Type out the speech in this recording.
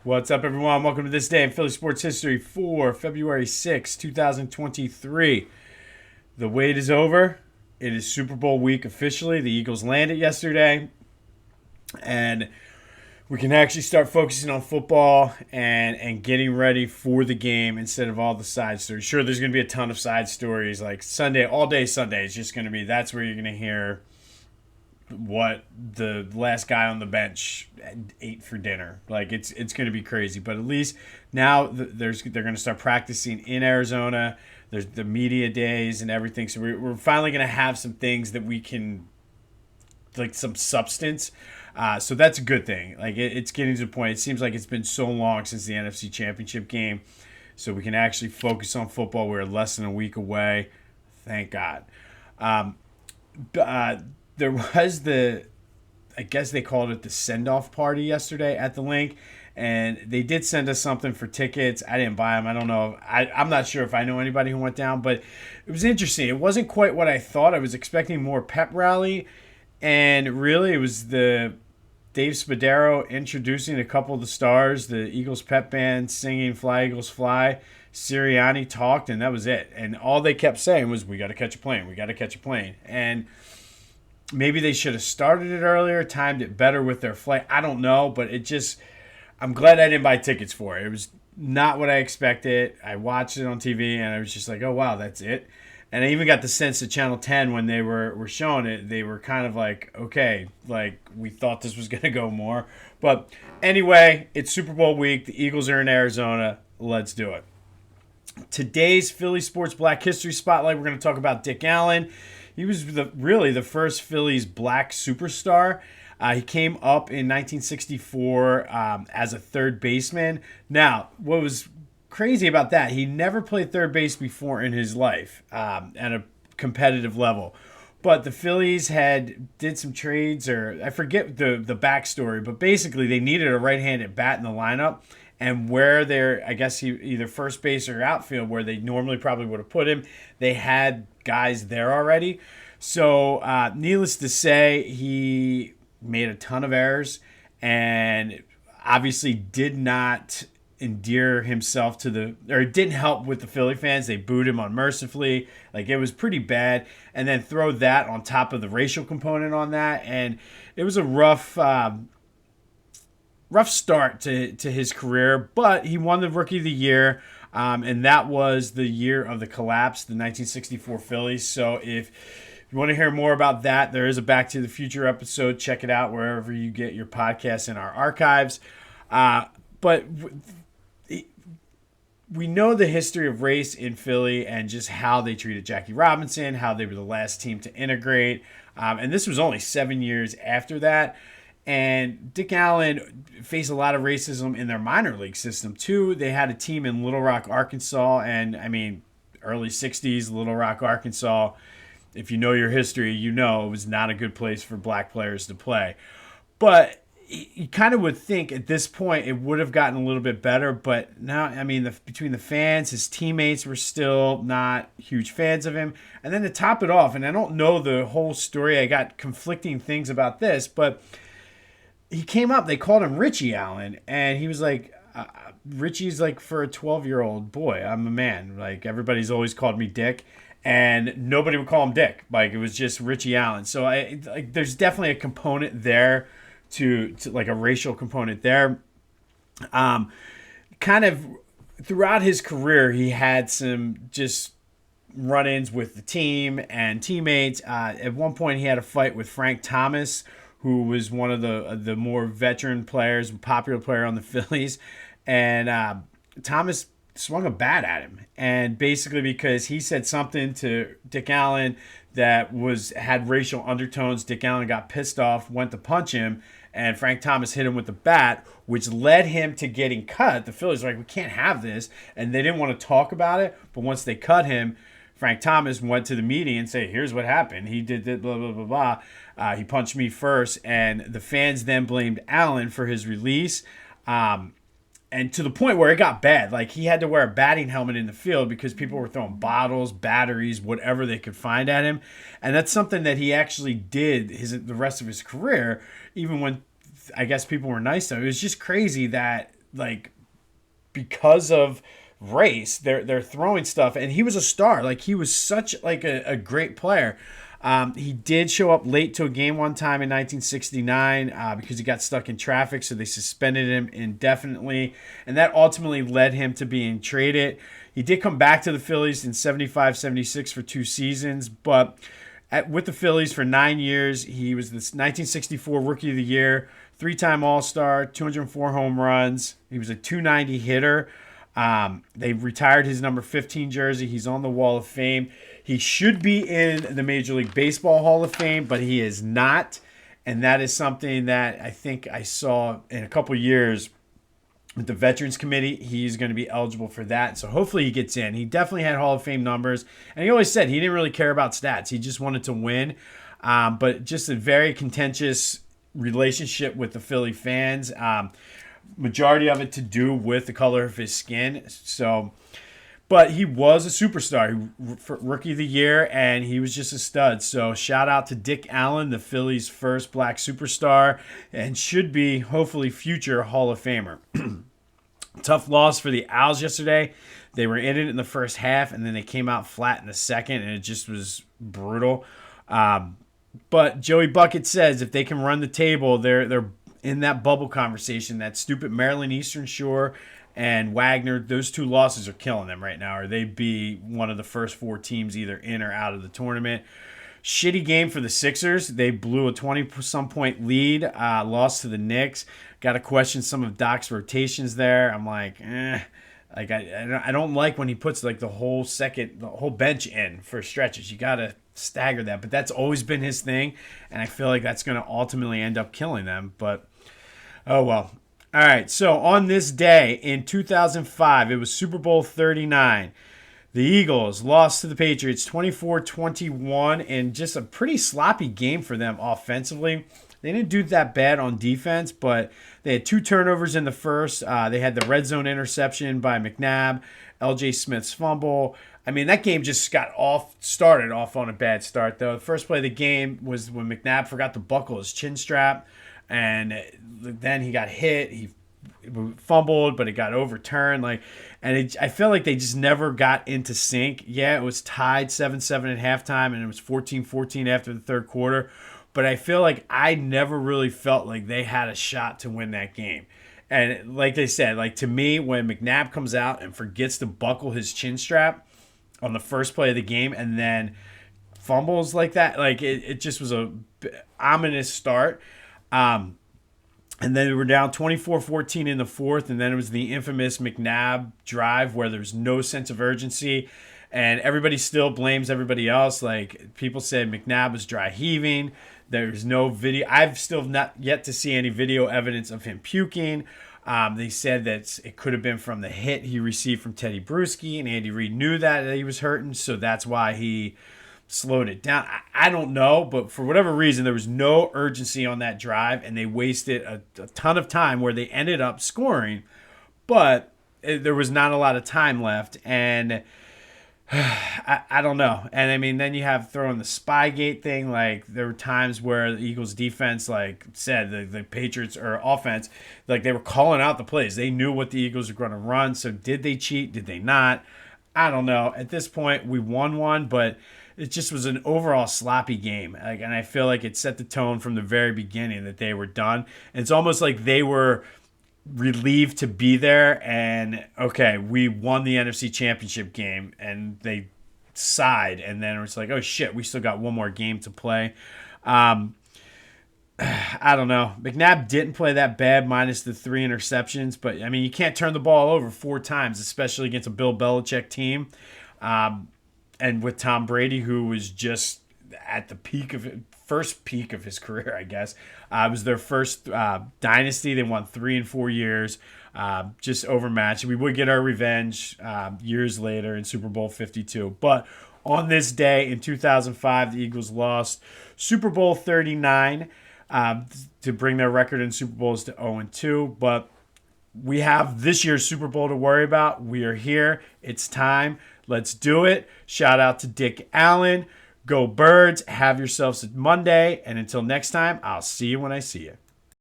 What's up, everyone? Welcome to this day in Philly sports history for February 6, 2023. The wait is over. It is Super Bowl week officially. The Eagles landed yesterday, and we can actually start focusing on football and getting ready for the game instead of all the side stories. Sure, there's going to be a ton of side stories like Sunday, all day Sunday is just going to be that's where you're going to hear what the last guy on the bench ate for dinner. Like it's going to be crazy, but at least now they're going to start practicing in Arizona. There's the media days and everything, so we're finally going to have some things that we can like some substance. So that's a good thing. Like it's getting to the point. It seems like it's been so long since the NFC Championship game, so we can actually focus on football. We're less than a week away. Thank God. Um, there was I guess they called it the send-off party yesterday at the link, and they did send us something for tickets. I didn't buy them. I don't know. I'm not sure if I know anybody who went down, but it was interesting. It wasn't quite what I thought. I was expecting more pep rally, and really it was the Dave Spadaro introducing a couple of the stars, the Eagles pep band singing "Fly Eagles Fly." Sirianni talked, and that was it. And all they kept saying was, "We got to catch a plane. We got to catch a plane." And maybe they should have started it earlier, timed it better with their flight. I don't know, but I'm glad I didn't buy tickets for it. It was not what I expected. I watched it on TV and I was just like, oh, wow, that's it. And I even got the sense that Channel 10, when they were showing it, they were kind of like, okay, like we thought this was going to go more. But anyway, it's Super Bowl week. The Eagles are in Arizona. Let's do it. Today's Philly Sports Black History Spotlight, we're going to talk about Dick Allen. He was really the first Phillies black superstar. He came up in 1964 as a third baseman. Now, what was crazy about that, he never played third base before in his life at a competitive level. But the Phillies did some trades, or I forget the backstory, but basically they needed a right-handed bat in the lineup. And where they're, I guess, either first base or outfield, where they normally probably would have put him, they had guys there already. So, needless to say, he made a ton of errors and obviously did not endear himself or it didn't help with the Philly fans. They booed him unmercifully. Like, it was pretty bad. And then throw that on top of the racial component on that. And it was a rough start to his career, but he won the Rookie of the Year, and that was the year of the collapse, the 1964 Phillies. So if you want to hear more about that, there is a Back to the Future episode. Check it out wherever you get your podcasts in our archives. But we know the history of race in Philly and just how they treated Jackie Robinson, how they were the last team to integrate, and this was only 7 years after that. And Dick Allen faced a lot of racism in their minor league system, too. They had a team in Little Rock, Arkansas, and, I mean, early 60s, Little Rock, Arkansas. If you know your history, you know it was not a good place for black players to play. But you kind of would think at this point it would have gotten a little bit better, but now, I mean, between the fans, his teammates were still not huge fans of him. And then to top it off, and I don't know the whole story, I got conflicting things about this, but he came up, they called him Richie Allen, and he was like, Richie's like for a 12-year-old boy. I'm a man. Like, everybody's always called me Dick, and nobody would call him Dick. Like, it was just Richie Allen. So there's definitely a component there to like a racial component there. Kind of throughout his career, he had some just run-ins with the team and teammates. At one point, he had a fight with Frank Thomas, who was one of the more veteran players, popular player on the Phillies. And Thomas swung a bat at him. And basically because he said something to Dick Allen that had racial undertones, Dick Allen got pissed off, went to punch him, and Frank Thomas hit him with the bat, which led him to getting cut. The Phillies were like, we can't have this. And they didn't want to talk about it. But once they cut him, Frank Thomas went to the media and said, here's what happened. He did this, blah, blah, blah, blah. He punched me first. And the fans then blamed Allen for his release. And to the point where it got bad. Like, he had to wear a batting helmet in the field because people were throwing bottles, batteries, whatever they could find at him. And that's something that he actually did the rest of his career, even when I guess people were nice to him. It was just crazy that like because of race, they're throwing stuff, and he was a star. Like he was such like a great player. He did show up late to a game one time in 1969 because he got stuck in traffic, so they suspended him indefinitely, and that ultimately led him to being traded. He did come back to the Phillies in 75, 76 for 2 seasons, but with the Phillies for 9 years. He was the 1964 Rookie of the Year, three-time All-Star, 204 home runs. He was a 290 hitter. They retired his number 15 jersey. He's on the Wall of Fame. He should be in the Major League Baseball Hall of Fame, but he is not. And that is something that I think I saw in a couple years with the Veterans Committee. He's going to be eligible for that. So hopefully he gets in. He definitely had Hall of Fame numbers. And he always said he didn't really care about stats. He just wanted to win. But just a very contentious relationship with the Philly fans. Majority of it to do with the color of his skin. So, but he was a superstar, Rookie of the Year, and he was just a stud. So shout out to Dick Allen, the Phillies' first black superstar, and should be hopefully future Hall of Famer. Tough loss for the Owls yesterday. They were in it in the first half, and then they came out flat in the second, and it just was brutal. But Joey Bucket says if they can run the table, they're in that bubble conversation. That stupid Maryland Eastern Shore and Wagner, those two losses are killing them right now, or they'd be one of the first four teams either in or out of the tournament. Shitty game for the Sixers. They blew a 20-some point lead, lost to the Knicks. Got to question some of Doc's rotations there. I'm like, Like I don't like when he puts like the whole bench in for stretches. You got to stagger that, but that's always been his thing, and I feel like that's going to ultimately end up killing them. But oh well. All right. So on this day in 2005, it was Super Bowl 39. The Eagles lost to the Patriots 24-21 in just a pretty sloppy game for them offensively. They didn't do that bad on defense, but they had 2 turnovers in the first. They had the red zone interception by McNabb, L.J. Smith's fumble. I mean, that game just started off on a bad start, though. The first play of the game was when McNabb forgot to buckle his chin strap, and then he got hit. He fumbled, but it got overturned. I feel like they just never got into sync. Yeah, it was tied 7-7 at halftime, and it was 14-14 after the third quarter. But I feel like I never really felt like they had a shot to win that game. And like they said, like to me, when McNabb comes out and forgets to buckle his chin strap on the first play of the game and then fumbles like that, like it just was a ominous start. And then we were down 24-14 in the fourth, and then it was the infamous McNabb drive where there's no sense of urgency, and everybody still blames everybody else. Like people said McNabb was dry heaving. There's no video. I've still not yet to see any video evidence of him puking. They said that it could have been from the hit he received from Teddy Bruschi, and Andy Reid knew that he was hurting, so that's why he slowed it down. I don't know, but for whatever reason, there was no urgency on that drive, and they wasted a ton of time where they ended up scoring, but there was not a lot of time left, and I don't know. And I mean, then you have throwing the Spygate thing. Like there were times where the Eagles defense, like said, the Patriots or offense, like they were calling out the plays. They knew what the Eagles were going to run. So did they cheat? Did they not? I don't know. At this point, we won one, but it just was an overall sloppy game. And I feel like it set the tone from the very beginning that they were done. And it's almost like they were relieved to be there, and okay, we won the NFC Championship game, and they sighed, and then it was like, oh shit, we still got one more game to play. I don't know. McNabb didn't play that bad, minus the 3 interceptions, but I mean, you can't turn the ball over 4 times, especially against a Bill Belichick team, and with Tom Brady, who was just at the first peak of his career, I guess. It was their first dynasty. They won 3 in 4 years, just overmatched. We would get our revenge years later in Super Bowl 52. But on this day in 2005, the Eagles lost Super Bowl 39 to bring their record in Super Bowls to 0-2. But we have this year's Super Bowl to worry about. We are here. It's time. Let's do it. Shout out to Dick Allen. Go Birds. Have yourselves a Monday. And until next time, I'll see you when I see you.